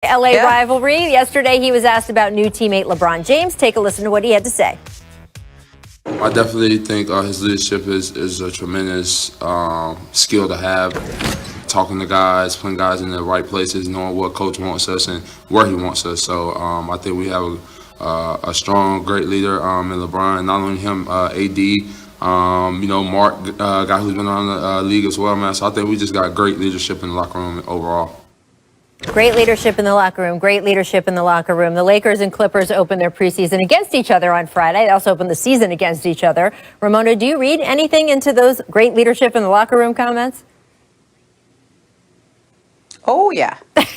LA rivalry. Yesterday, he was asked about new teammate LeBron James. Take a listen to what he had to say. I definitely think his leadership is a tremendous skill to have. Talking to guys, putting guys in the right places, knowing what coach wants us and where he wants us. So I think we have a strong, great leader in LeBron. Not only him, AD, Mark, guy who's been around the league as well, man. So I think we just got great leadership in the locker room overall. Great leadership in the locker room. Great leadership in the locker room. The Lakers and Clippers opened their preseason against each other on Friday. They also opened the season against each other. Ramona, do you read anything into those great leadership in the locker room comments? Oh, yeah. Like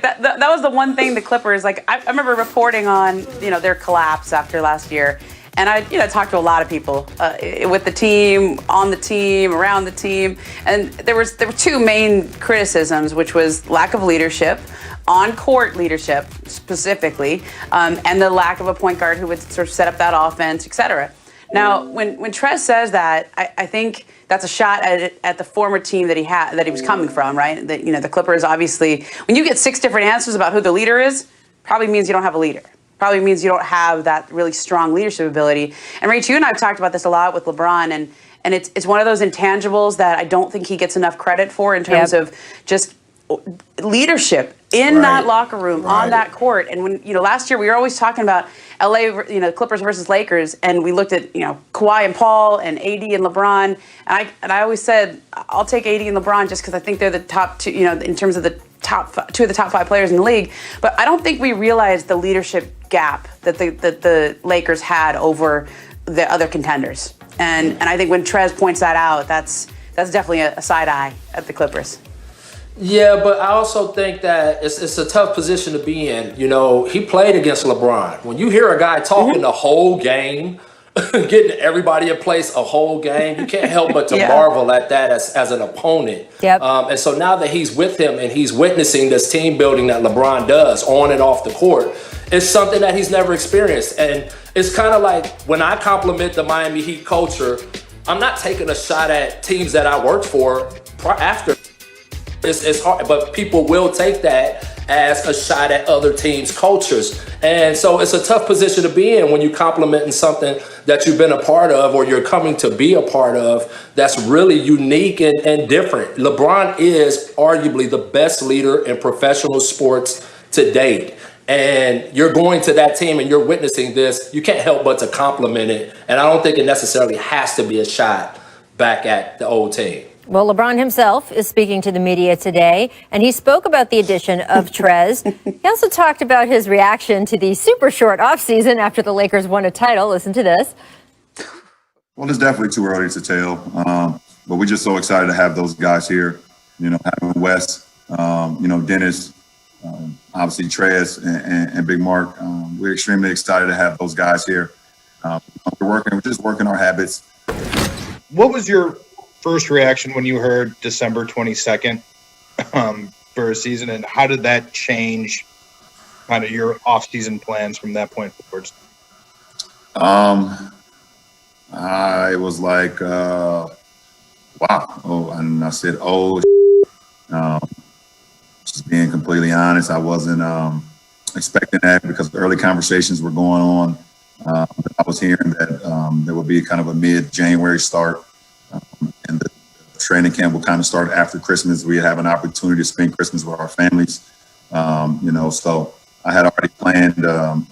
that. Look, that was the one thing the Clippers, like, I remember reporting on, their collapse after last year. And I, talked to a lot of people with the team, on the team, around the team. And there were two main criticisms, which was lack of leadership, on-court leadership specifically, and the lack of a point guard who would sort of set up that offense, et cetera. Now, when Trez says that, I think that's a shot at the former team that he was coming from, right? That, the Clippers, obviously, when you get 6 different answers about who the leader is, probably means you don't have a leader. Probably means you don't have that really strong leadership ability. And Rach, you and I have talked about this a lot with LeBron, and it's one of those intangibles that I don't think he gets enough credit for in terms of just leadership in that locker room, on that court. And when, last year we were always talking about LA, Clippers versus Lakers, and we looked at, Kawhi and Paul and AD and LeBron. And I always said, I'll take AD and LeBron just because I think they're the top two, in terms of the two of the top 5 players in the league. But I don't think we realized the leadership gap that the Lakers had over the other contenders. And I think when Trez points that out, that's definitely a side eye at the Clippers. Yeah, but I also think that it's a tough position to be in. He played against LeBron. When you hear a guy talking the whole game, getting everybody in place a whole game, you can't help but to marvel at that as an opponent. And so now that he's with him and he's witnessing this team building that LeBron does on and off the court, it's something that he's never experienced. And it's kind of like when I compliment the Miami Heat culture, I'm not taking a shot at teams that I worked for after. It's hard, but people will take that as a shot at other teams' cultures. And so it's a tough position to be in when you're complimenting something that you've been a part of or you're coming to be a part of that's really unique and different. LeBron is arguably the best leader in professional sports to date. And you're going to that team and you're witnessing this, you can't help but to compliment it. And I don't think it necessarily has to be a shot back at the old team. Well, LeBron himself is speaking to the media today, and he spoke about the addition of Trez. He also talked about his reaction to the super short offseason after the Lakers won a title. Listen to this. Well, it's definitely too early to tell, but we're just so excited to have those guys here. Having Wes, Dennis, obviously Trez and Big Mark. We're extremely excited to have those guys here. We're just working our habits. What was your first reaction when you heard December 22nd for a season, and how did that change kind of your off-season plans from that point forwards? I was like, wow. Oh, and I said, just being completely honest, I wasn't expecting that because the early conversations were going on. I was hearing that there would be kind of a mid-January start. And the training camp will kind of start after Christmas. We have an opportunity to spend Christmas with our families, so I had already planned a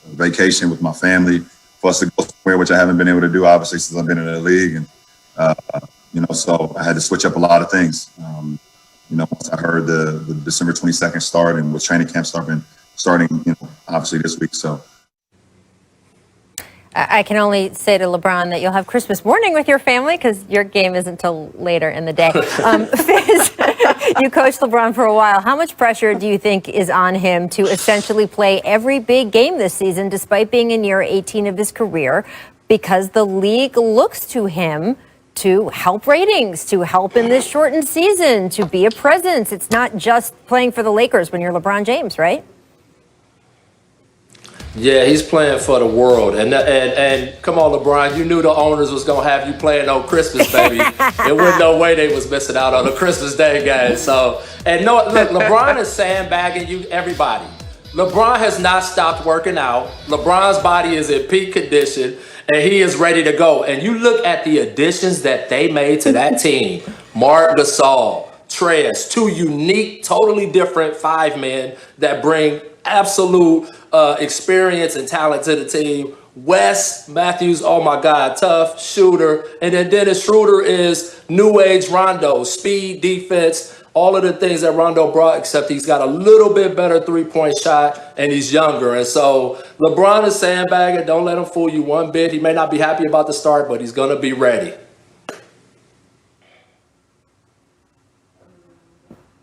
vacation with my family for us to go somewhere, which I haven't been able to do, obviously, since I've been in the league. And, so I had to switch up a lot of things. Once I heard the December 22nd start and with training camp starting, obviously this week. So. I can only say to LeBron that you'll have Christmas morning with your family because your game isn't until later in the day. Fizz, you coached LeBron for a while. How much pressure do you think is on him to essentially play every big game this season, despite being in year 18 of his career, because the league looks to him to help ratings, to help in this shortened season, to be a presence? It's not just playing for the Lakers when you're LeBron James, right? Yeah, he's playing for the world, and come on, LeBron, you knew the owners was gonna have you playing on Christmas, baby. There wasn't no way they was missing out on the Christmas Day game. So, and no, look, LeBron is sandbagging you, everybody. LeBron has not stopped working out. LeBron's body is in peak condition, and he is ready to go. And you look at the additions that they made to that team: Mark Gasol, Trez, two unique, totally different five men that bring absolute experience and talent to the team. Wes Matthews, oh my God, tough shooter. And then Dennis Schroeder is new age Rondo, speed, defense, all of the things that Rondo brought, except he's got a little bit better three-point shot and he's younger. And so LeBron is sandbagging. Don't let him fool you one bit. He may not be happy about the start, but he's going to be ready.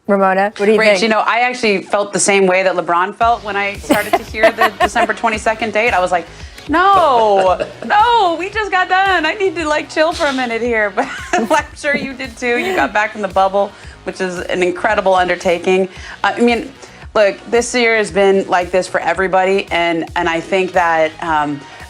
Ramona, what do you Rach, think? you know, I actually felt the same way that LeBron felt when I started to hear the December 22nd date. I was like, no, we just got done. I need to like chill for a minute here. But I'm sure you did too. You got back from the bubble, which is an incredible undertaking. I mean, look, this year has been like this for everybody. And I think that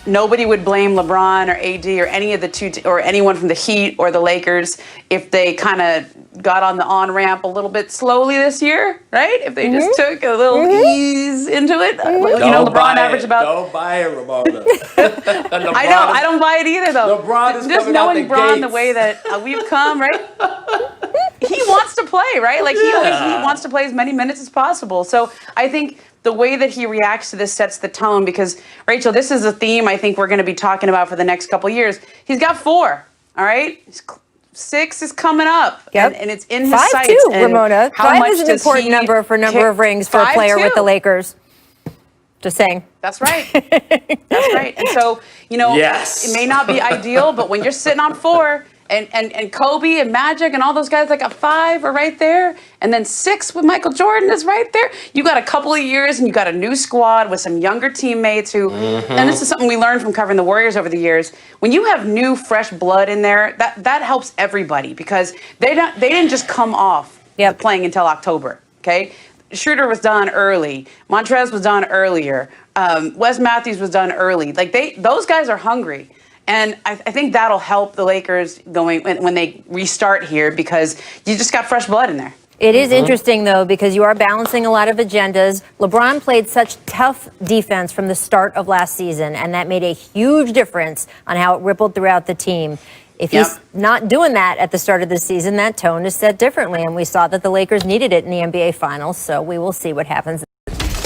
nobody would blame LeBron or AD or any of the or anyone from the Heat or the Lakers if they kind of got on the on-ramp a little bit slowly this year, right? If they just took a little ease into it. You know, LeBron averaged about... Don't buy it, Ramona. I don't buy it either, though. LeBron is just coming out knowing the LeBron gates. the way that we've come, right? He wants to play, right? Like, he wants to play as many minutes as possible. So I think the way that he reacts to this sets the tone because, Rachel, this is a theme I think we're going to be talking about for the next couple of years. He's got 4, all right? 6 is coming up, and it's in his 5 sights. too, And Ramona. how 5 much is an does important he number for number of rings for a 5 player with too. the Lakers. Just saying. That's right. That's right. And so, you know, Yes. it may not be ideal, but when you're sitting on 4 and Kobe and Magic and all those guys that got 5 are right there, and then 6 with Michael Jordan is right there. You got a couple of years and you got a new squad with some younger teammates who, and this is something we learned from covering the Warriors over the years. When you have new, fresh blood in there, that helps everybody because they didn't just come off playing until October. Okay. Schroeder was done early. Montrez was done earlier. Wes Matthews was done early. Like those guys are hungry. And I think that'll help the Lakers going when they restart here because you just got fresh blood in there. It is interesting, though, because you are balancing a lot of agendas. LeBron played such tough defense from the start of last season, and that made a huge difference on how it rippled throughout the team. If he's not doing that at the start of the season, that tone is set differently, and we saw that the Lakers needed it in the NBA Finals, so we will see what happens.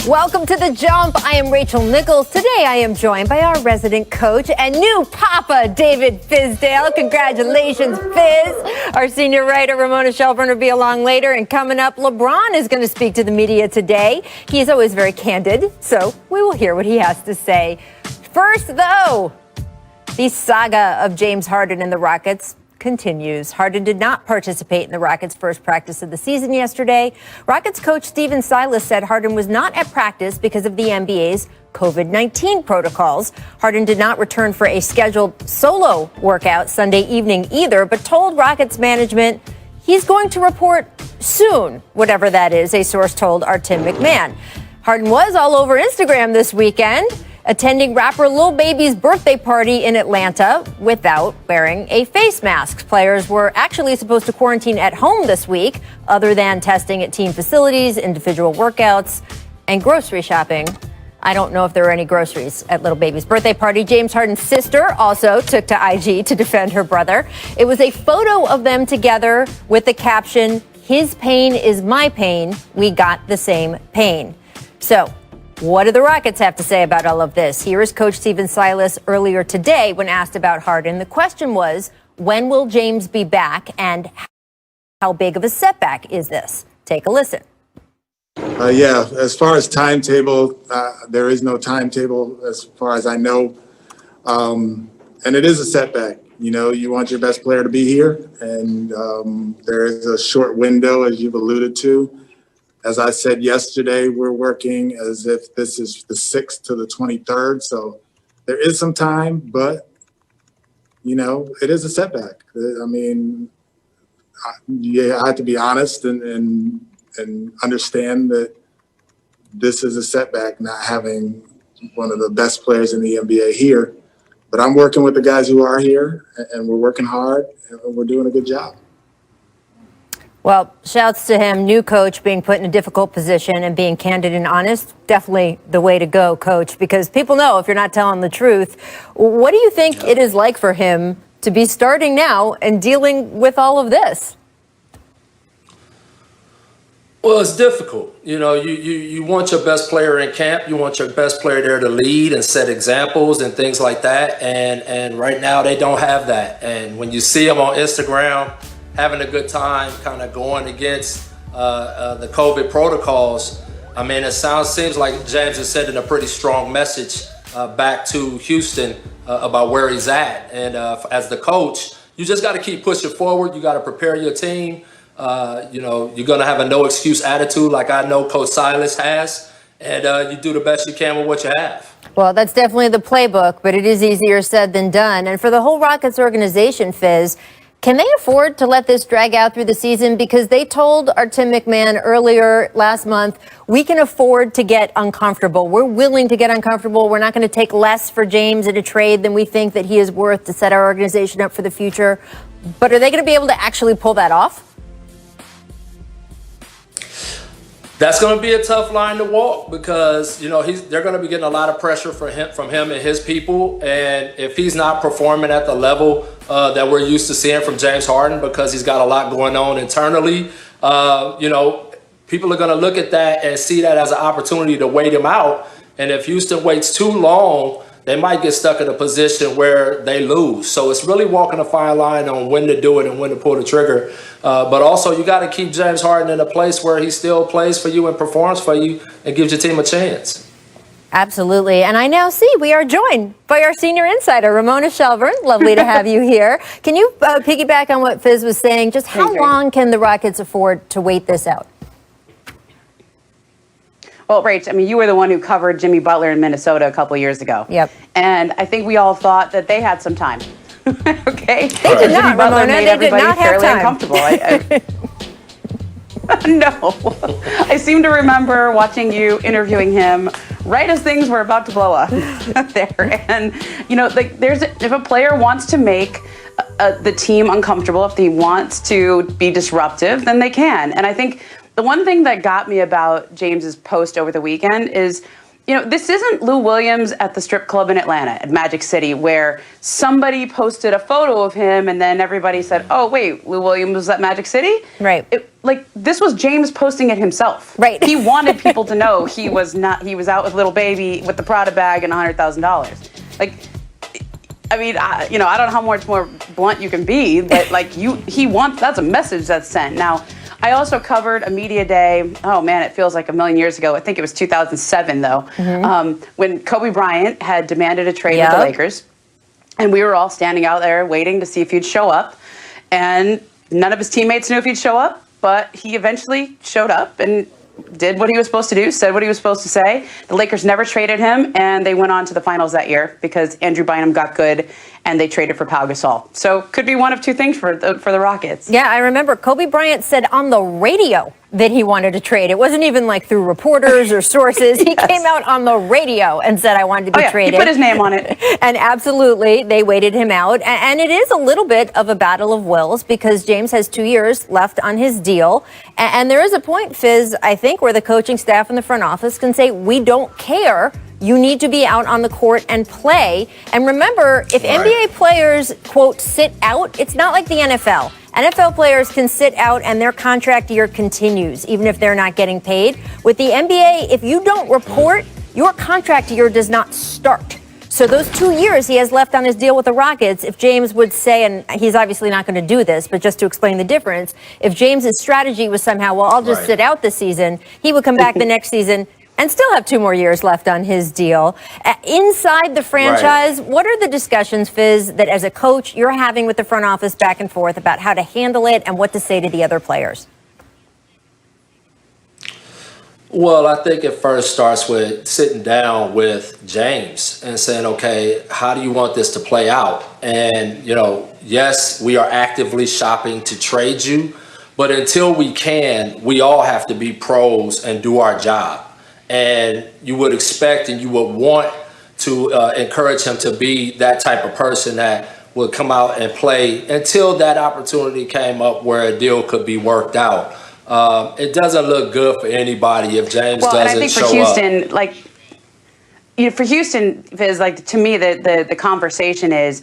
Welcome to The Jump. I am Rachel Nichols. Today I am joined by our resident coach and new papa, David Fizdale. Congratulations, Fizz. Our senior writer, Ramona Shelburne, will be along later. And coming up, LeBron is going to speak to the media today. He is always very candid, so we will hear what he has to say. First, though, the saga of James Harden and the Rockets continues. Harden did not participate in the Rockets' first practice of the season yesterday. Rockets coach Stephen Silas said Harden was not at practice because of the NBA's COVID-19 protocols. Harden did not return for a scheduled solo workout Sunday evening either, but told Rockets management he's going to report soon, whatever that is, a source told our Tim McMahon. Harden was all over Instagram this weekend, attending rapper Lil Baby's birthday party in Atlanta without wearing a face mask. Players were actually supposed to quarantine at home this week, other than testing at team facilities, individual workouts, and grocery shopping. I don't know if there were any groceries at Lil Baby's birthday party. James Harden's sister also took to IG to defend her brother. It was a photo of them together with the caption, "His pain is my pain. We got the same pain." So, what do the Rockets have to say about all of this? Here is Coach Stephen Silas earlier today when asked about Harden. The question was, when will James be back and how big of a setback is this? Take a listen. Yeah, as far as timetable, there is no timetable as far as I know. And it is a setback. You know, you want your best player to be here, and there is a short window, as you've alluded to. As I said yesterday, we're working as if this is the 6th to the 23rd. So there is some time, but, you know, it is a setback. I mean, I have to be honest and understand that this is a setback, not having, one of the best players in the NBA here. But I'm working with the guys who are here, and we're working hard, and we're doing a good job. Well, shouts to him, new coach, being put in a difficult position and being candid and honest. Definitely the way to go, coach, because people know if you're not telling the truth. What do you think it is like for him to be starting now and dealing with all of this? Well, it's difficult. You know, you want your best player in camp. You want your best player there to lead and set examples and things like that. And right now they don't have that. And when you see them on Instagram having a good time, kind of going against the COVID protocols, I mean, seems like James is sending a pretty strong message back to Houston about where he's at. And as the coach, you just got to keep pushing forward. You got to prepare your team. You know, you're going to have a no excuse attitude like I know Coach Silas has, and you do the best you can with what you have. Well, that's definitely the playbook, but it is easier said than done. And for the whole Rockets organization, Fizz, can they afford to let this drag out through the season? Because they told our Tim McMahon earlier last month, we can afford to get uncomfortable. We're willing to get uncomfortable. We're not going to take less for James in a trade than we think that he is worth to set our organization up for the future. But are they going to be able to actually pull that off? That's going to be a tough line to walk because, you know, they're going to be getting a lot of pressure from him and his people. And if he's not performing at the level that we're used to seeing from James Harden because he's got a lot going on internally, you know, people are going to look at that and see that as an opportunity to wait him out. And if Houston waits too long, they might get stuck in a position where they lose. So it's really walking a fine line on when to do it and when to pull the trigger. But also, you got to keep James Harden in a place where he still plays for you and performs for you and gives your team a chance. Absolutely. And I now see we are joined by our senior insider, Ramona Shelburne. Lovely to have you here. Can you piggyback on what Fizz was saying? Just how long can the Rockets afford to wait this out? Well, Rach, I mean, you were the one who covered Jimmy Butler in Minnesota a couple years ago. Yep. And I think we all thought that they had some time. Okay? They did not, Jimmy Butler Ramona. made They did everybody not have fairly time. uncomfortable. No. I seem to remember watching you interviewing him right as things were about to blow up there. And, you know, like if a player wants to make the team uncomfortable, if he wants to be disruptive, then they can. And I think the one thing that got me about James's post over the weekend is, you know, this isn't Lou Williams at the strip club in Atlanta, at Magic City, where somebody posted a photo of him and then everybody said, oh, wait, Lou Williams was at Magic City? Right. This was James posting it himself. Right. He wanted people to know he was out with little baby with the Prada bag and $100,000. Like, I mean, I don't know how much more blunt you can be, but that's a message that's sent. Now, I also covered a media day. Oh man, it feels like a million years ago. I think it was 2007 though, when Kobe Bryant had demanded a trade with the Lakers, and we were all standing out there waiting to see if he'd show up. And none of his teammates knew if he'd show up, but he eventually showed up and did what he was supposed to do, said what he was supposed to say. The Lakers never traded him, and they went on to the finals that year because Andrew Bynum got good, and they traded for Pau Gasol. So could be one of two things for the Rockets. Yeah, I remember Kobe Bryant said on the radio that he wanted to trade. It wasn't even like through reporters or sources. He came out on the radio and said, I wanted to be traded. He put his name on it. And absolutely, they waited him out. And it is a little bit of a battle of wills because James has 2 years left on his deal. And there is a point, Fizz, I think, where the coaching staff and the front office can say, we don't care. You need to be out on the court and play. And remember, if NBA players, quote, sit out, it's not like the NFL. NFL players can sit out and their contract year continues, even if they're not getting paid. With the NBA, if you don't report, your contract year does not start. So those 2 years he has left on his deal with the Rockets, if James would say, and he's obviously not going to do this, but just to explain the difference, if James's strategy was somehow, well, I'll just sit out this season, he would come back the next season and still have 2 more years left on his deal. Inside the franchise, what are the discussions, Fizz, that as a coach you're having with the front office back and forth about how to handle it and what to say to the other players? Well, I think it first starts with sitting down with James and saying, okay, how do you want this to play out? And, you know, yes, we are actively shopping to trade you, but until we can, we all have to be pros and do our job. And you would expect and you would want to encourage him to be that type of person that would come out and play until that opportunity came up where a deal could be worked out. It doesn't look good for anybody if James doesn't show up. Well, and I think for Houston, like, for Houston, Fizz, like, to me, the conversation is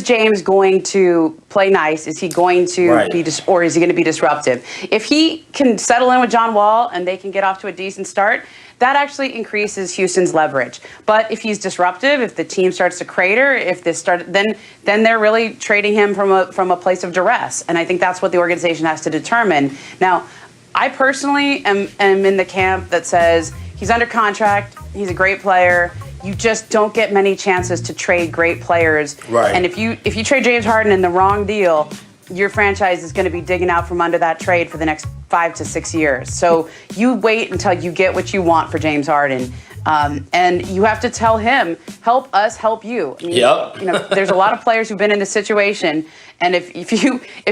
James going to play nice? Is he going to be, or is he going to be disruptive? If he can settle in with John Wall and they can get off to a decent start, that actually increases Houston's leverage. But if he's disruptive, if the team starts to crater, if this then they're really trading him from a place of duress. And I think that's what the organization has to determine. Now, I personally am in the camp that says he's under contract, he's a great player. You just don't get many chances to trade great players. Right. And if you trade James Harden in the wrong deal, your franchise is going to be digging out from under that trade for the next 5 to 6 years. So you wait until you get what you want for James Harden. And you have to tell him, help us help you. I mean, you know, there's a lot of players who've been in this situation. And if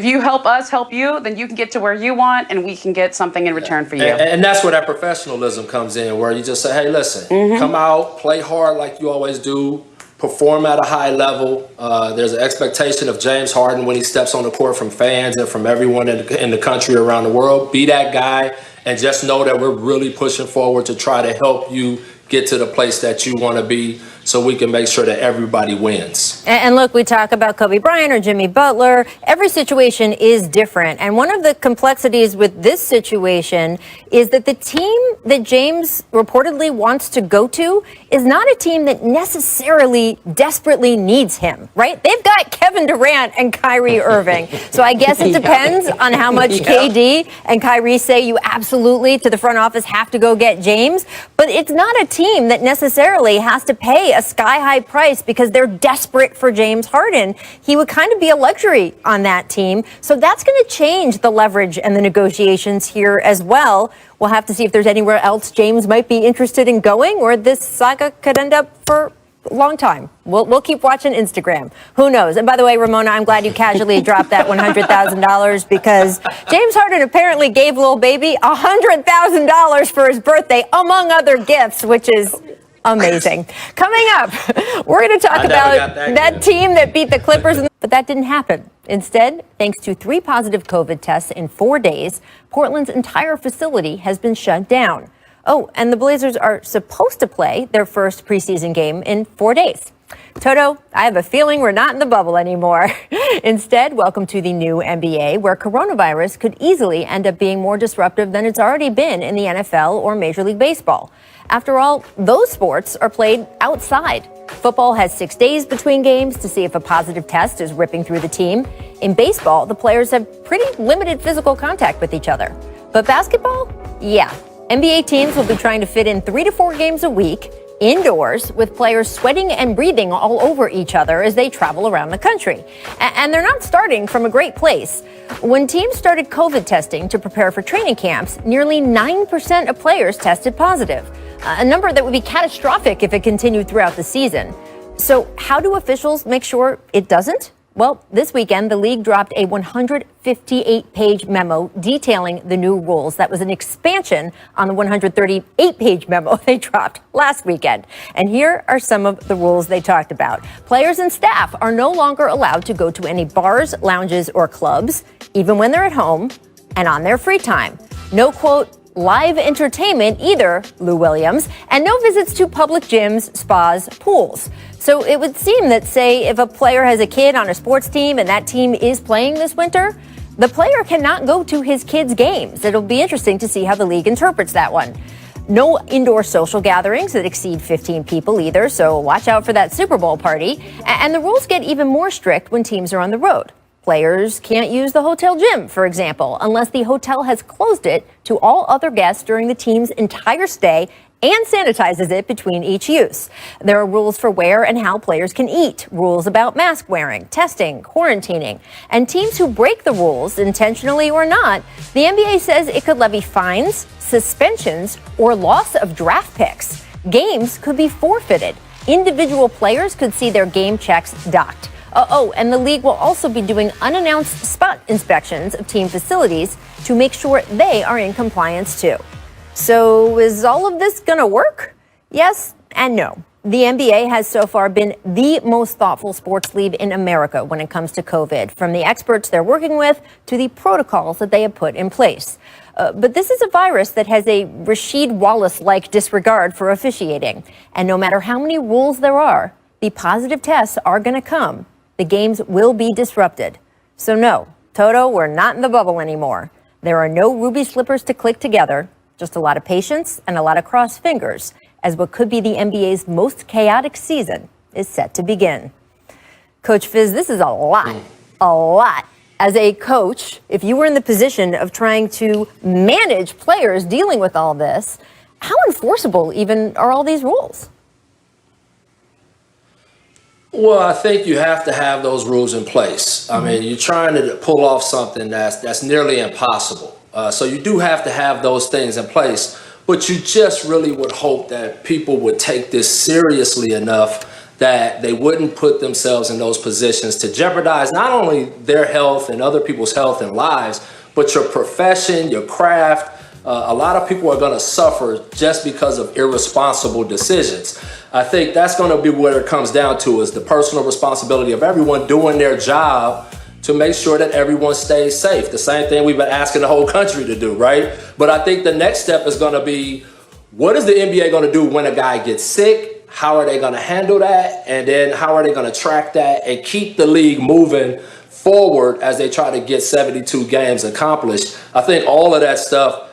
you help us help you, then you can get to where you want and we can get something in return for you. And that's where that professionalism comes in, where you just say, hey, listen, come out, play hard like you always do, perform at a high level. There's an expectation of James Harden when he steps on the court from fans and from everyone in the country around the world. Be that guy and just know that we're really pushing forward to try to help you get to the place that you want to be so we can make sure that everybody wins. And look, we talk about Kobe Bryant or Jimmy Butler. Every situation is different. And one of the complexities with this situation is that the team that James reportedly wants to go to is not a team that necessarily desperately needs him, right? They've got Kevin Durant and Kyrie Irving. So I guess it depends on how much KD and Kyrie say you absolutely to the front office have to go get James. But it's not a team that necessarily has to pay a sky-high price because they're desperate for James Harden. He would kind of be a luxury on that team. So that's going to change the leverage and the negotiations here as well. We'll have to see if there's anywhere else James might be interested in going, or this saga could end up for a long time. We'll keep watching Instagram. Who knows? And by the way, Ramona, I'm glad you casually dropped that $100,000 because James Harden apparently gave Lil Baby $100,000 for his birthday, among other gifts, which is amazing. Coming up, we're going to talk about that team that beat the Clippers, but that didn't happen. Instead, thanks to 3 positive COVID tests in 4 days, Portland's entire facility has been shut down. Oh, and the Blazers are supposed to play their first preseason game in 4 days. Toto, I have a feeling we're not in the bubble anymore. Instead, welcome to the new NBA, where coronavirus could easily end up being more disruptive than it's already been in the NFL or Major League Baseball. After all, those sports are played outside. Football has 6 days between games to see if a positive test is ripping through the team. In baseball, the players have pretty limited physical contact with each other. But basketball? Yeah. NBA teams will be trying to fit in 3 to 4 games a week, indoors, with players sweating and breathing all over each other as they travel around the country. And they're not starting from a great place. When teams started COVID testing to prepare for training camps, nearly 9% of players tested positive, a number that would be catastrophic if it continued throughout the season. So how do officials make sure it doesn't? Well, this weekend, the league dropped a 158-page memo detailing the new rules. That was an expansion on the 138-page memo they dropped last weekend. And here are some of the rules they talked about. Players and staff are no longer allowed to go to any bars, lounges, or clubs, even when they're at home and on their free time. No, quote, live entertainment either, Lou Williams, and no visits to public gyms, spas, pools. So it would seem that, say, if a player has a kid on a sports team and that team is playing this winter, the player cannot go to his kid's games. It'll be interesting to see how the league interprets that one. No indoor social gatherings that exceed 15 people either, so watch out for that Super Bowl party. And the rules get even more strict when teams are on the road. Players can't use the hotel gym, for example, unless the hotel has closed it to all other guests during the team's entire stay and sanitizes it between each use. There are rules for where and how players can eat, rules about mask wearing, testing, quarantining, and teams who break the rules, intentionally or not, the NBA says it could levy fines, suspensions, or loss of draft picks. Games could be forfeited. Individual players could see their game checks docked. And the league will also be doing unannounced spot inspections of team facilities to make sure they are in compliance too. So is all of this going to work? Yes and no. The NBA has so far been the most thoughtful sports league in America when it comes to COVID, from the experts they're working with to the protocols that they have put in place. But this is a virus that has a Rasheed Wallace-like disregard for officiating. And no matter how many rules there are, the positive tests are going to come. The games will be disrupted. So no, Toto, we're not in the bubble anymore. There are no ruby slippers to click together, just a lot of patience and a lot of crossed fingers, as what could be the NBA's most chaotic season is set to begin. Coach Fizz, this is a lot. As a coach, if you were in the position of trying to manage players dealing with all this, how enforceable even are all these rules? Well, I think you have to have those rules in place. I mean, you're trying to pull off something that's nearly impossible. So you do have to have those things in place. But you just really would hope that people would take this seriously enough that they wouldn't put themselves in those positions to jeopardize not only their health and other people's health and lives, but your profession, your craft. A lot of people are going to suffer just because of irresponsible decisions. I think that's going to be what it comes down to, is the personal responsibility of everyone doing their job to make sure that everyone stays safe. The same thing we've been asking the whole country to do, right? But I think the next step is going to be, what is the NBA going to do when a guy gets sick? How are they going to handle that? And then how are they going to track that and keep the league moving forward as they try to get 72 games accomplished? I think all of that stuff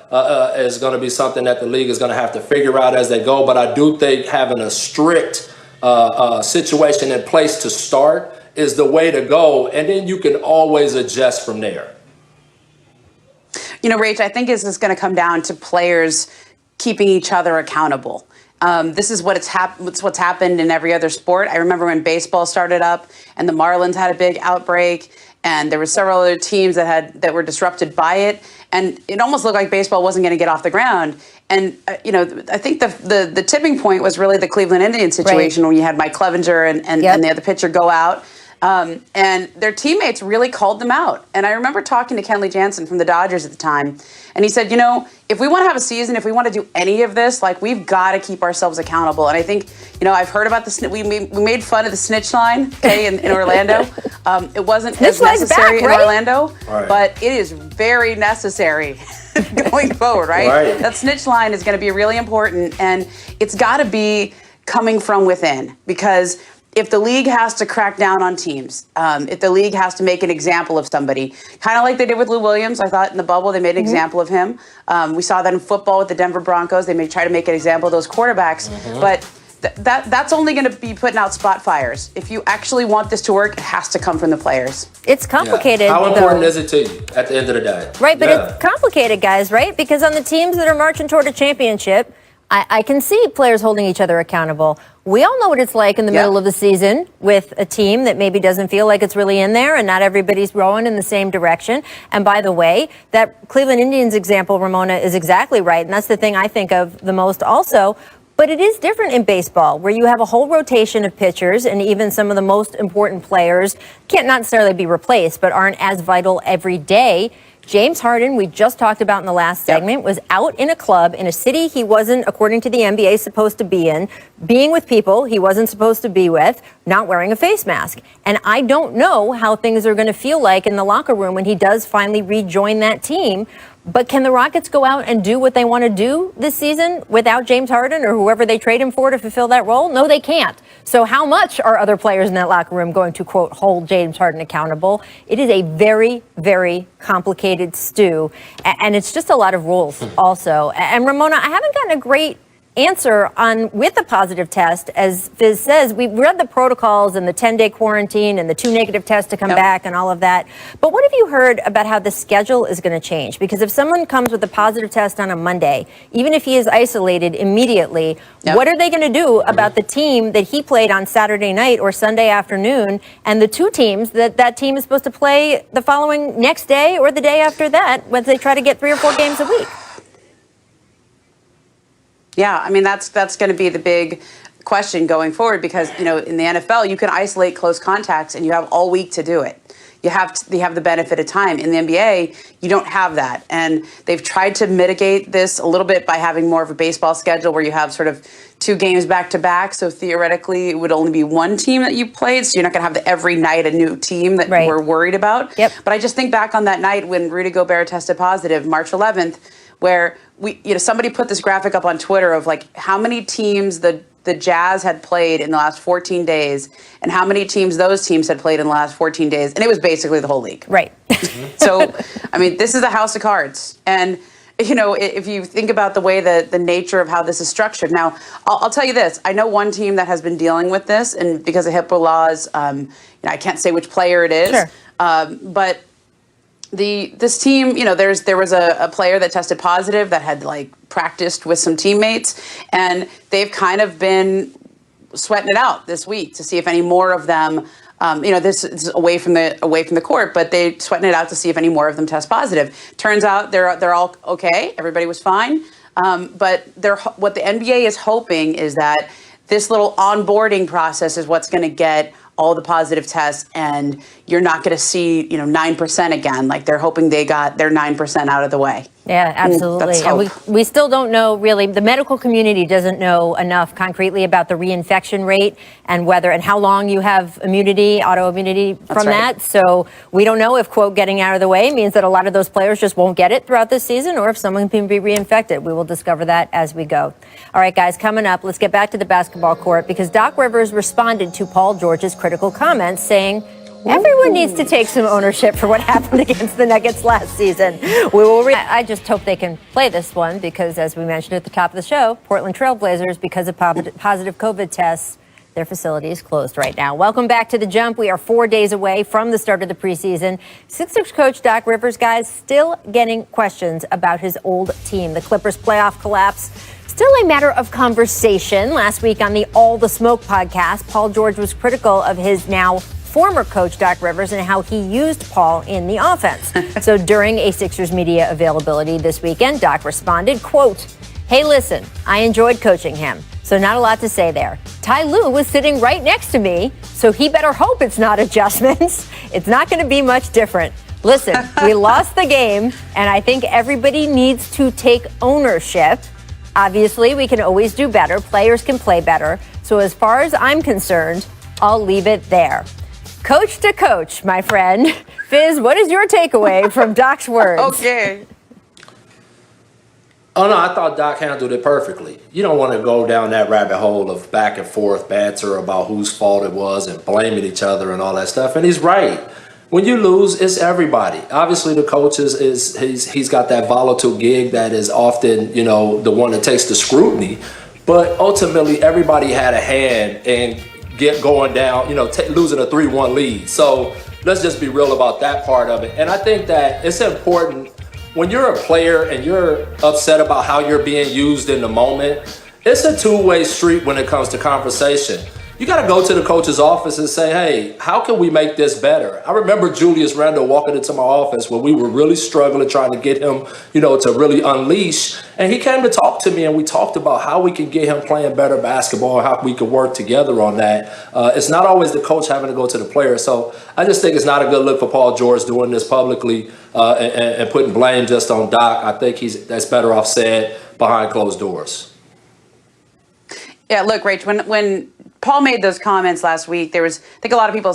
is going to be something that the league is going to have to figure out as they go. But I do think having a strict situation in place to start is the way to go, and then you can always adjust from there. You know, Rach, I think it's going to come down to players keeping each other accountable. This is what's happened in every other sport. I remember when baseball started up and the Marlins had a big outbreak, and there were several other teams that were disrupted by it, and it almost looked like baseball wasn't going to get off the ground. And you know, I think the tipping point was really the Cleveland Indians situation, when you had Mike Clevenger and the other pitcher go out. And their teammates really called them out. And I remember talking to Kenley Jansen from the Dodgers at the time, and he said, you know, if we want to have a season, if we want to do any of this, like, we've got to keep ourselves accountable. And I think, you know, I've heard about we made fun of the snitch line, okay, in Orlando. It wasn't as necessary in Orlando, but it is very necessary going forward, right? That snitch line is going to be really important, and it's got to be coming from within, because if the league has to crack down on teams, if the league has to make an example of somebody, kind of like they did with Lou Williams, I thought in the bubble they made an example of him. We saw that in football with the Denver Broncos. They may try to make an example of those quarterbacks, but that's only going to be putting out spot fires. If you actually want this to work, it has to come from the players. It's complicated. Yeah. How important is it to you at the end of the day? Right, but it's complicated, guys, right? Because on the teams that are marching toward a championship, I can see players holding each other accountable. We all know what it's like in the middle of the season with a team that maybe doesn't feel like it's really in there, and not everybody's rowing in the same direction. And by the way, that Cleveland Indians example, Ramona, is exactly right. And that's the thing I think of the most also. But it is different in baseball, where you have a whole rotation of pitchers, and even some of the most important players can't not necessarily be replaced, but aren't as vital every day. James Harden, we just talked about in the last segment, was out in a club in a city he wasn't, according to the NBA, supposed to be in, being with people he wasn't supposed to be with, not wearing a face mask. And I don't know how things are going to feel like in the locker room when he does finally rejoin that team. But can the Rockets go out and do what they want to do this season without James Harden or whoever they trade him for to fulfill that role? No, they can't. So how much are other players in that locker room going to, quote, hold James Harden accountable? It is a very, very complicated stew. And it's just a lot of rules also. And Ramona, I haven't gotten a great answer on with the positive test. As Fizz says, we've read the protocols and the 10-day quarantine and the 2 negative tests to come back and all of that. But what have you heard about how the schedule is going to change? Because if someone comes with a positive test on a Monday, even if he is isolated immediately, what are they going to do about the team that he played on Saturday night or Sunday afternoon, and the 2 teams that team is supposed to play the following next day or the day after that, when they try to get 3 or 4 games a week? Yeah, I mean, that's going to be the big question going forward, because, you know, in the NFL, you can isolate close contacts and you have all week to do it. you have the benefit of time. In the NBA, you don't have that. And they've tried to mitigate this a little bit by having more of a baseball schedule where you have sort of 2 games back to back. So theoretically, it would only be one team that you played. So you're not going to have every night a new team that we're worried about. Yep. But I just think back on that night when Rudy Gobert tested positive, March 11th, where somebody put this graphic up on Twitter of like how many teams the Jazz had played in the last 14 days and how many teams those teams had played in the last 14 days. And it was basically the whole league. Right. So, I mean, this is a house of cards. And, if you think about the way the nature of how this is structured. Now, I'll tell you this. I know one team that has been dealing with this, and because of HIPAA laws, I can't say which player it is. Sure. But this team, there was a player that tested positive that had practiced with some teammates, and they've kind of been sweating it out this week to see if any more of them, this is away from the court, but they sweating it out to see if any more of them test positive. Turns out they're all okay. Everybody was fine. But what the NBA is hoping is that this little onboarding process is what's going to get all the positive tests, and you're not going to see, 9% again. Like they're hoping they got their 9% out of the way. Yeah, absolutely. And we still don't know really, the medical community doesn't know enough concretely about the reinfection rate and whether and how long you have immunity, autoimmunity from that. So we don't know if, quote, getting out of the way means that a lot of those players just won't get it throughout the season, or if someone can be reinfected. We will discover that as we go. All right, guys, coming up, let's get back to the basketball court because Doc Rivers responded to Paul George's critical comments saying, everyone needs to take some ownership for what happened against the Nuggets last season. I just hope they can play this one because, as we mentioned at the top of the show, Portland Trailblazers, because of positive COVID tests, their facility is closed right now. Welcome back to The Jump. We are 4 days away from the start of the preseason. Sixers coach Doc Rivers, guys, still getting questions about his old team. The Clippers' playoff collapse, still a matter of conversation. Last week on the All the Smoke podcast, Paul George was critical of his now former coach Doc Rivers and how he used Paul in the offense. So during a Sixers media availability this weekend, Doc responded, quote, "Hey, listen, I enjoyed coaching him, so not a lot to say there. Ty Lue was sitting right next to me, so he better hope it's not adjustments. It's not going to be much different. Listen, we lost the game, and I think everybody needs to take ownership. Obviously, we can always do better. Players can play better. So as far as I'm concerned, I'll leave it there." Coach to coach, my friend. Fizz, what is your takeaway from Doc's words? Okay. Oh, no, I thought Doc handled it perfectly. You don't want to go down that rabbit hole of back and forth banter about whose fault it was and blaming each other and all that stuff. And he's right. When you lose, it's everybody. Obviously, the coach he's got that volatile gig that is often, the one that takes the scrutiny. But ultimately, everybody had a hand in going down, losing a 3-1 lead. So let's just be real about that part of it. And I think that it's important when you're a player and you're upset about how you're being used in the moment, it's a two-way street when it comes to conversation. You got to go to the coach's office and say, hey, how can we make this better? I remember Julius Randle walking into my office when we were really struggling, trying to get him, to really unleash. And he came to talk to me, and we talked about how we can get him playing better basketball, how we could work together on that. It's not always the coach having to go to the player. So I just think it's not a good look for Paul George doing this publicly and putting blame just on Doc. I think that's better off said behind closed doors. Yeah, look, Rach, when Paul made those comments last week, I think a lot of people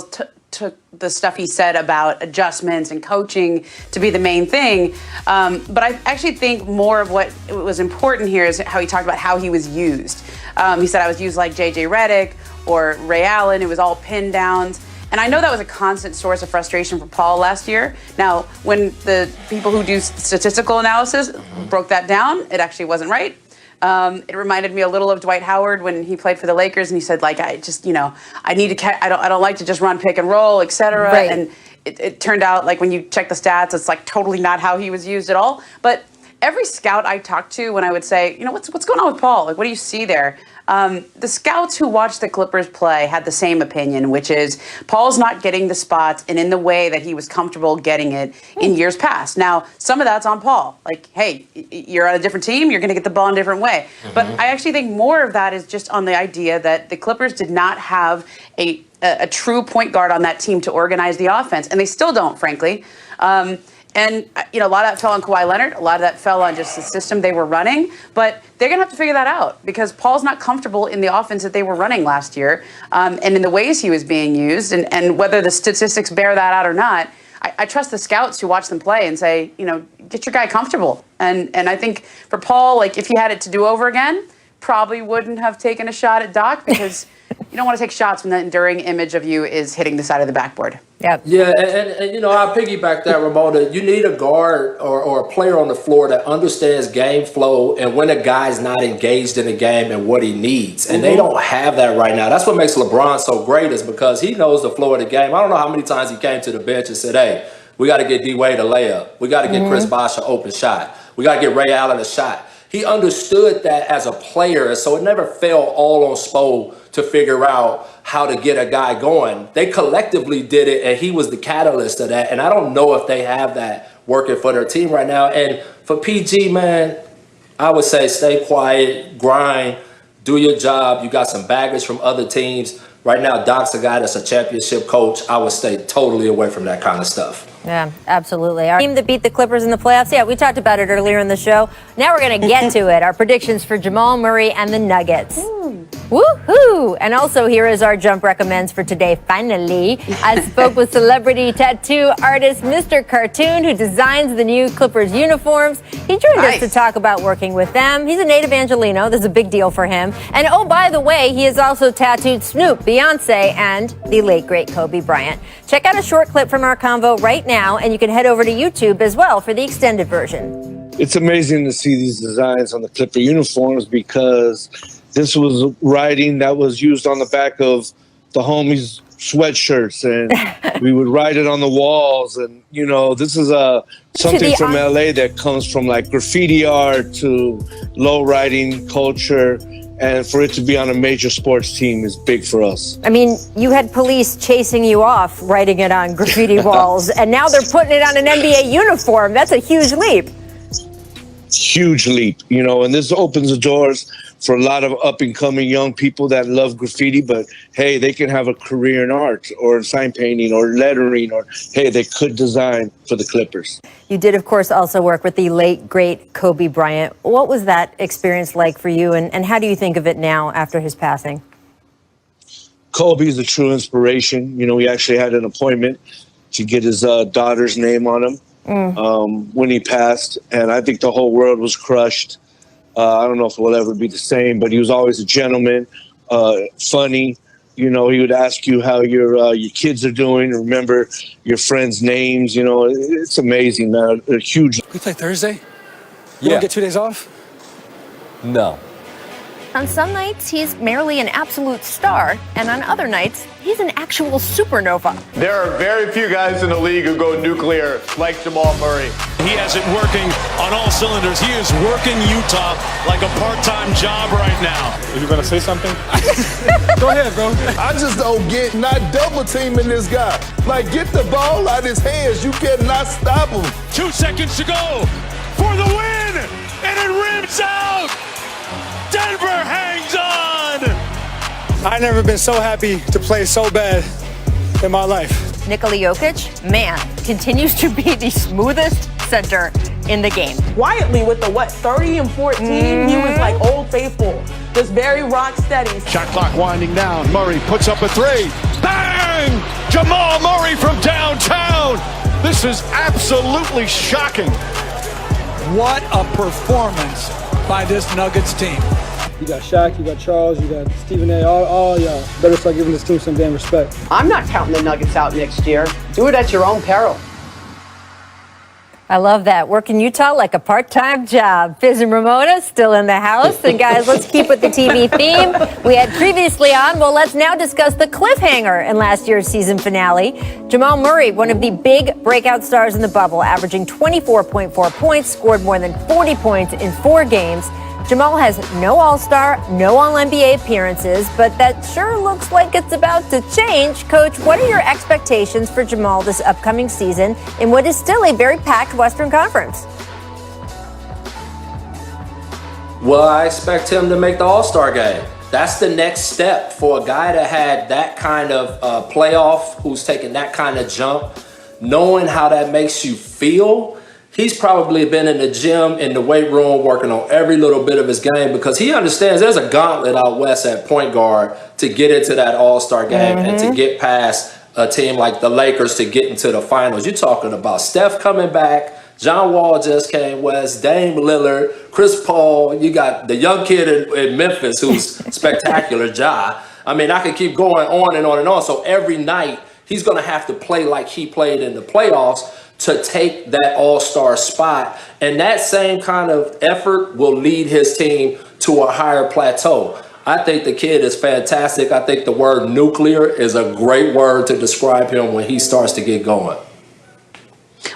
took the stuff he said about adjustments and coaching to be the main thing. But I actually think more of what was important here is how he talked about how he was used. He said, I was used like J.J. Redick or Ray Allen. It was all pin downs. And I know that was a constant source of frustration for Paul last year. Now, when the people who do statistical analysis broke that down, it actually wasn't right. It reminded me a little of Dwight Howard when he played for the Lakers, and he said, I just, I need to, I don't like to just run pick and roll, et cetera. Right. And it turned out, when you check the stats, it's totally not how he was used at all. But every scout I talked to, when I would say, what's going on with Paul? What do you see there? The scouts who watched the Clippers play had the same opinion, which is Paul's not getting the spots and in the way that he was comfortable getting it in years past. Now, some of that's on Paul. Hey, you're on a different team, you're going to get the ball in a different way. Mm-hmm. But I actually think more of that is just on the idea that the Clippers did not have a a true point guard on that team to organize the offense, and they still don't, frankly. And, a lot of that fell on Kawhi Leonard. A lot of that fell on just the system they were running. But they're going to have to figure that out because Paul's not comfortable in the offense that they were running last year and in the ways he was being used. And whether the statistics bear that out or not, I trust the scouts who watch them play and say, get your guy comfortable. And I think for Paul, if he had it to do over again, probably wouldn't have taken a shot at Doc because you don't want to take shots when the enduring image of you is hitting the side of the backboard. Yep. Yeah, and I piggyback that, Ramona. You need a guard or a player on the floor that understands game flow and when a guy's not engaged in the game and what he needs. And they don't have that right now. That's what makes LeBron so great is because he knows the flow of the game. I don't know how many times he came to the bench and said, hey, we got to get D-Wade a layup. We got to get Chris Bosh an open shot. We got to get Ray Allen a shot. He understood that as a player, so it never fell all on Spo to figure out how to get a guy going. They collectively did it, and he was the catalyst of that. And I don't know if they have that working for their team right now. And for PG, man, I would say stay quiet, grind, do your job. You got some baggage from other teams. Right now, Doc's a guy that's a championship coach. I would stay totally away from that kind of stuff. Yeah, absolutely. Our team that beat the Clippers in the playoffs, yeah, we talked about it earlier in the show. Now we're going to get to it. Our predictions for Jamal Murray and the Nuggets. Woohoo! And also here is our jump recommends for today, finally. I spoke with celebrity tattoo artist Mr. Cartoon, who designs the new Clippers uniforms. He joined us to talk about working with them. He's a native Angelino. This is a big deal for him. And oh, by the way, he has also tattooed Snoop, Beyonce, and the late, great Kobe Bryant. Check out a short clip from our convo right now, and you can head over to YouTube as well for the extended version. It's amazing to see these designs on the Clipper uniforms because this was writing that was used on the back of the homies' sweatshirts, and we would write it on the walls. And, this is something from LA that comes from like graffiti art to low riding culture. And for it to be on a major sports team is big for us. I mean, you had police chasing you off, writing it on graffiti walls, and now they're putting it on an NBA uniform. That's a huge leap. Huge leap, and this opens the doors for a lot of up-and-coming young people that love graffiti, but hey, they can have a career in art or sign painting or lettering, or hey, they could design for the Clippers. You did, of course, also work with the late, great Kobe Bryant. What was that experience like for you, and how do you think of it now after his passing? Kobe is a true inspiration. We actually had an appointment to get his daughter's name on him when he passed, and I think the whole world was crushed. I don't know if it will ever be the same, but he was always a gentleman, funny. He would ask you how your kids are doing, remember your friends' names. It's amazing, man. A huge. We play Thursday? You don't get 2 days off? No. On some nights, he's merely an absolute star, and on other nights, he's an actual supernova. There are very few guys in the league who go nuclear like Jamal Murray. He has it working on all cylinders. He is working Utah like a part-time job right now. Are you going to say something? Go ahead, bro. I just don't get not double teaming this guy. Like, get the ball out of his hands. You cannot stop him. 2 seconds to go for the win, and it rims out. Denver hangs on! I've never been so happy to play so bad in my life. Nikola Jokic, man, continues to be the smoothest center in the game. Quietly with the 30 and 14, he was like Old Faithful, just very rock steady. Shot clock winding down. Murray puts up a three. Bang! Jamal Murray from downtown. This is absolutely shocking. What a performance by this Nuggets team. You got Shaq, you got Charles, you got Stephen A. All y'all better start giving this team some damn respect. I'm not counting the Nuggets out next year. Do it at your own peril. I love that. Working Utah like a part-time job. Fizz and Ramona still in the house. And guys, let's keep with the TV theme we had previously on. Well, let's now discuss the cliffhanger in last year's season finale. Jamal Murray, one of the big breakout stars in the bubble, averaging 24.4 points, scored more than 40 points in 4 games. Jamal has no All-Star, no All-NBA appearances, but that sure looks like it's about to change. Coach, what are your expectations for Jamal this upcoming season in what is still a very packed Western Conference? Well, I expect him to make the All-Star game. That's the next step for a guy that had that kind of playoff, who's taken that kind of jump, knowing how that makes you feel. He's probably been in the gym, in the weight room, working on every little bit of his game because he understands there's a gauntlet out west at point guard to get into that all-star game and to get past a team like the Lakers to get into the finals. You're talking about Steph coming back, John Wall just came west, Dame Lillard, Chris Paul. You got the young kid in Memphis who's spectacular, Ja. I mean, I could keep going on and on and on. So every night he's going to have to play like he played in the playoffs to take that all-star spot. And that same kind of effort will lead his team to a higher plateau. I think the kid is fantastic. I think the word nuclear is a great word to describe him when he starts to get going.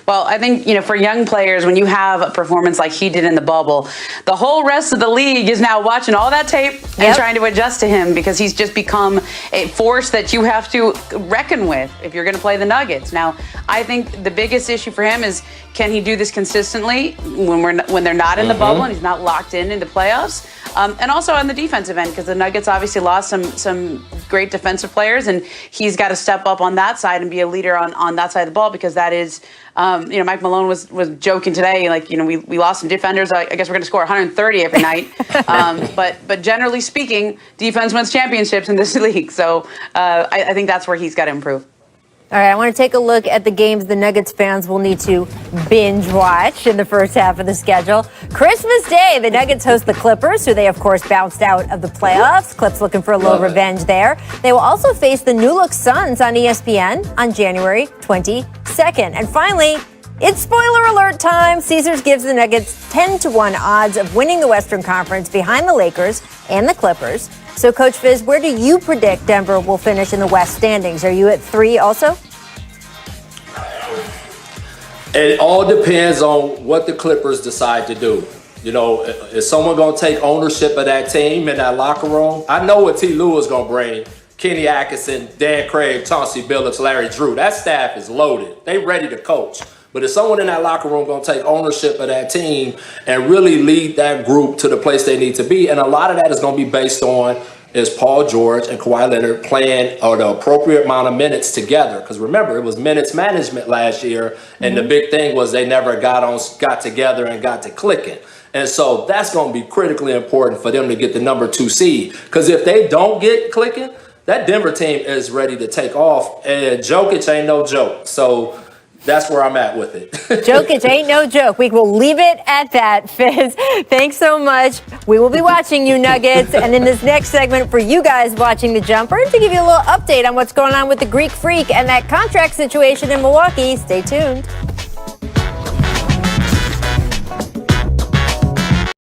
Well, I think, for young players, when you have a performance like he did in the bubble, the whole rest of the league is now watching all that tape and trying to adjust to him because he's just become a force that you have to reckon with if you're going to play the Nuggets. Now, I think the biggest issue for him is, can he do this consistently when they're not in the bubble and he's not locked in the playoffs? And also on the defensive end, because the Nuggets obviously lost some great defensive players, and he's got to step up on that side and be a leader on that side of the ball, because that is, Mike Malone was joking today, we lost some defenders. I guess we're going to score 130 every night. But generally speaking, defense wins championships in this league. So I think that's where he's got to improve. All right, I want to take a look at the games the Nuggets fans will need to binge watch in the first half of the schedule. Christmas Day, the Nuggets host the Clippers, who they, of course, bounced out of the playoffs. Clips looking for a little revenge there. They will also face the New Look Suns on ESPN on January 22nd. And finally, it's spoiler alert time. Caesars gives the Nuggets 10-1 odds of winning the Western Conference behind the Lakers and the Clippers. So, Coach Fizz, where do you predict Denver will finish in the West standings? Are you at 3 also? It all depends on what the Clippers decide to do. Is someone going to take ownership of that team in that locker room? I know what T. Lue is going to bring. Kenny Atkinson, Dan Craig, Chauncey Billups, Larry Drew. That staff is loaded. They ready to coach. But is someone in that locker room going to take ownership of that team and really lead that group to the place they need to be? And a lot of that is going to be based on, is Paul George and Kawhi Leonard playing the appropriate amount of minutes together? Because remember, it was minutes management last year, and the big thing was they never got together and got to clicking. And so that's going to be critically important for them to get the number 2 seed. Because if they don't get clicking, that Denver team is ready to take off. And Jokic ain't no joke. So that's where I'm at with it. Jokic ain't no joke. We will leave it at that, Fizz. Thanks so much. We will be watching you, Nuggets. And in this next segment, for you guys watching The Jumper, to give you a little update on what's going on with the Greek Freak and that contract situation in Milwaukee. Stay tuned.